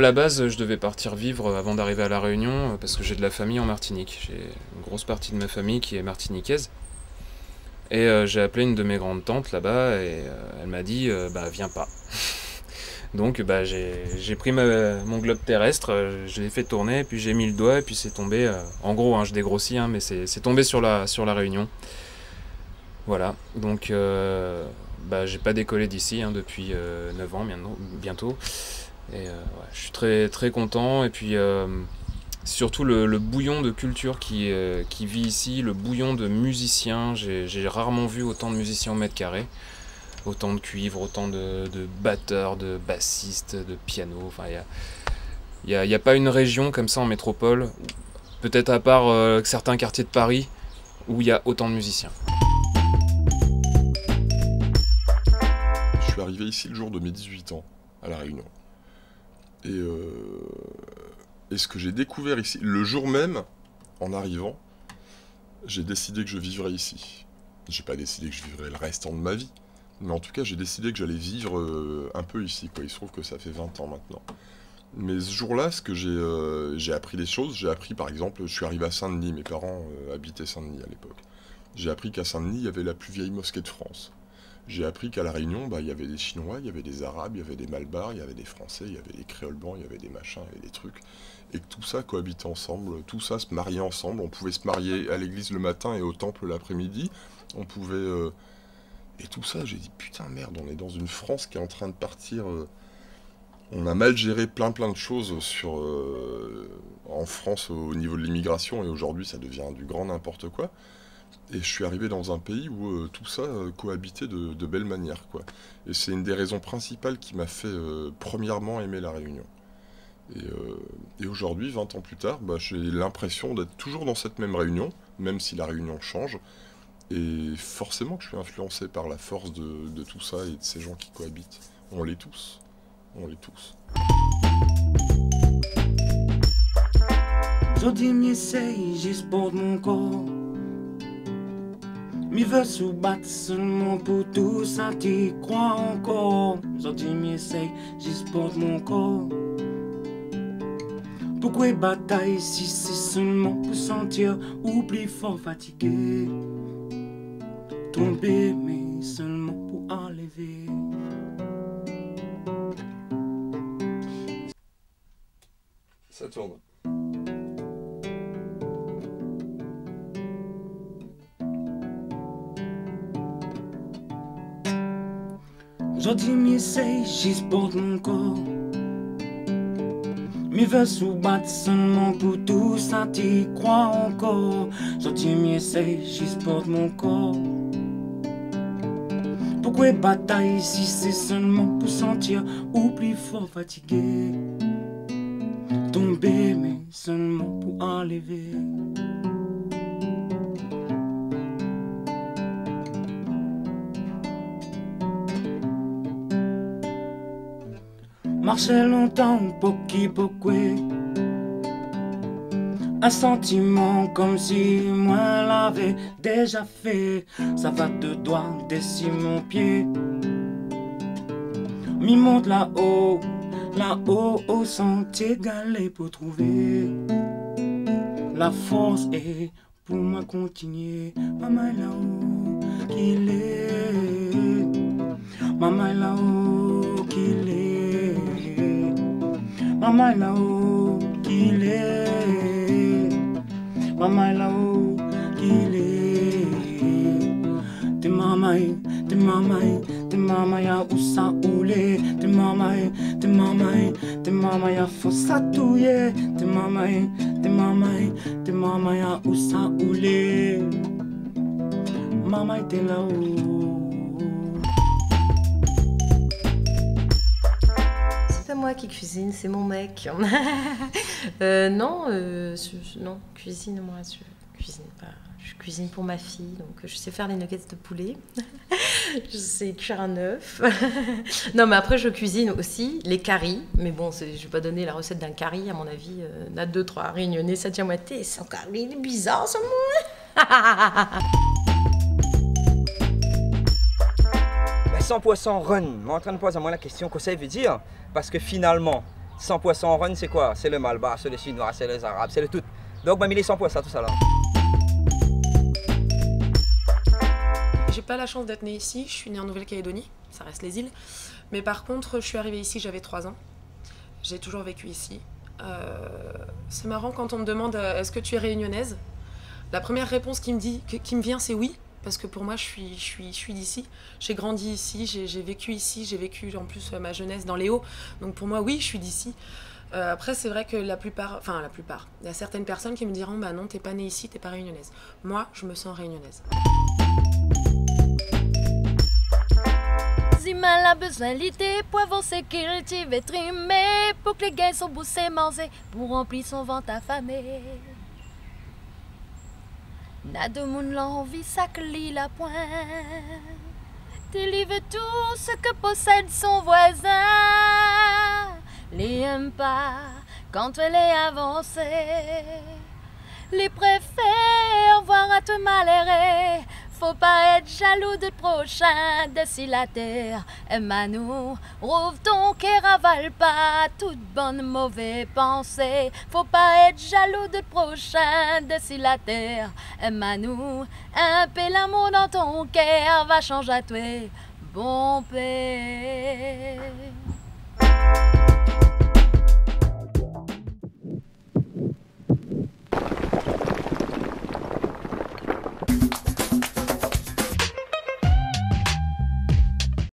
la base, je devais partir vivre avant d'arriver à La Réunion, parce que j'ai de la famille en Martinique. J'ai une grosse partie de ma famille qui est martiniquaise. Et j'ai appelé une de mes grandes tantes là-bas, et elle m'a dit bah viens pas. Donc bah, j'ai pris mon globe terrestre, je l'ai fait tourner, puis j'ai mis le doigt, et puis c'est tombé, en gros, hein, je dégrossis, hein, mais c'est tombé sur la Réunion. Voilà, donc bah, j'ai pas décollé d'ici hein, depuis 9 ans bientôt. Et ouais, je suis très, très content, et puis surtout le bouillon de culture qui vit ici, le bouillon de musiciens. J'ai rarement vu autant de musiciens au mètre carré. Autant de cuivre, autant de batteurs, de bassistes, de pianos. Enfin, il y a pas une région comme ça en métropole, peut-être à part certains quartiers de Paris, où il y a autant de musiciens. Je suis arrivé ici le jour de mes 18 ans, à La Réunion. Et ce que j'ai découvert ici, le jour même, en arrivant, j'ai décidé que je vivrais ici. J'ai pas décidé que je vivrais le restant de ma vie. Mais en tout cas, j'ai décidé que j'allais vivre un peu ici, quoi. Il se trouve que ça fait 20 ans maintenant. Mais ce jour-là, ce que j'ai appris des choses. J'ai appris, par exemple, je suis arrivé à Saint-Denis. Mes parents habitaient Saint-Denis à l'époque. J'ai appris qu'à Saint-Denis, il y avait la plus vieille mosquée de France. J'ai appris qu'à La Réunion, bah, il y avait des Chinois, il y avait des Arabes, il y avait des Malbars, il y avait des Français, il y avait des créoles blancs, il y avait des machins, il y avait des trucs. Et que tout ça cohabitait ensemble, tout ça se mariait ensemble. On pouvait se marier à l'église le matin et au temple l'après-midi. On pouvait... Et tout ça, j'ai dit, putain, merde, on est dans une France qui est en train de partir... On a mal géré plein de choses en France au niveau de l'immigration, et aujourd'hui, ça devient du grand n'importe quoi. Et je suis arrivé dans un pays où tout ça cohabitait de belle manière, quoi. Et c'est une des raisons principales qui m'a fait, premièrement, aimer La Réunion. Et aujourd'hui, 20 ans plus tard, bah, j'ai l'impression d'être toujours dans cette même Réunion, même si La Réunion change. Et forcément que je suis influencé par la force de tout ça et de ces gens qui cohabitent. On l'est tous. On l'est tous. Jodi m'essaye juste pour mon corps. Mi veux sous battre seulement pour tout ça, t'y crois encore. Jodi m'essaye juste pour mon corps. Pourquoi bataille si c'est seulement pour sentir ou plus fort fatigué? Tomber mais seulement pour enlever. Ça tourne. Jodi m'essaye juste pour mon corps. Mi veux sous battre seulement pour tout ça, t'y crois encore. Jodi m'essaye juste pour mon corps. Pourquoi bataille si c'est seulement pour sentir ou plus fort fatigué? Tomber mais seulement pour enlever. Marcher longtemps pour qui pourquoi? Un sentiment comme si moi l'avais déjà fait. Ça va de doigts dessus mon pied. Mi monte là-haut au sentier galé pour trouver la force et pour moi continuer. Maman est là-haut qu'il est. Maman est là-haut qu'il est. Maman est là-haut qu'il est. Maman est là-haut qu'il est. T'es maman ya où ça oulé. T'es maman ya faut ça touiller. T'es maman ya où ça oulé. Maman était là-haut. C'est pas moi qui cuisine, c'est mon mec. Non, non, cuisine, moi, je cuisine pas. Je cuisine pour ma fille, donc je sais faire des nuggets de poulet. Je sais cuire un œuf. Non, mais après, je cuisine aussi les caries. Mais bon, je vais pas donner la recette d'un curry, à mon avis. On a 2-3 réunionnais, ça tient moitié. C'est un curry, il est bizarre, ce moi. Bah, 100% run, m'entraîne pas à moi la question que ça veut dire. Parce que finalement, Sans poisson run, c'est quoi? C'est le Malbar, c'est les Chinois, c'est les Arabes, c'est le tout. Donc, il est sans poisson, tout ça là. J'ai pas la chance d'être née ici, je suis née en Nouvelle-Calédonie, ça reste les îles. Mais par contre, je suis arrivée ici, j'avais 3 ans. J'ai toujours vécu ici. C'est marrant quand on me demande est-ce que tu es réunionnaise? La première réponse qui me vient, c'est oui. Parce que pour moi, je suis d'ici. J'ai grandi ici, j'ai vécu ici, j'ai vécu en plus ma jeunesse dans les Hauts. Donc pour moi, oui, je suis d'ici. Après, c'est vrai que la plupart, il y a certaines personnes qui me diront bah non, t'es pas née ici, t'es pas réunionnaise. Moi, je me sens réunionnaise. Zimal a besoin d'été pour avancer, cultiver, trimer, pour que les gains sont boussés, manger, pour remplir son ventre affamé. N'a de monde l'envie, ça que la pointe. Délivre tout ce que possède son voisin. Les aime pas quand elle est avancée. Les préfère voir à te malheureux. Faut pas être jaloux de prochain, de si la terre aime à nous. Rouvre ton cœur, avale pas toute bonne mauvaise pensée. Faut pas être jaloux de prochain, de si la terre aime à nous. Un peu l'amour dans ton cœur va changer à toi, bon père.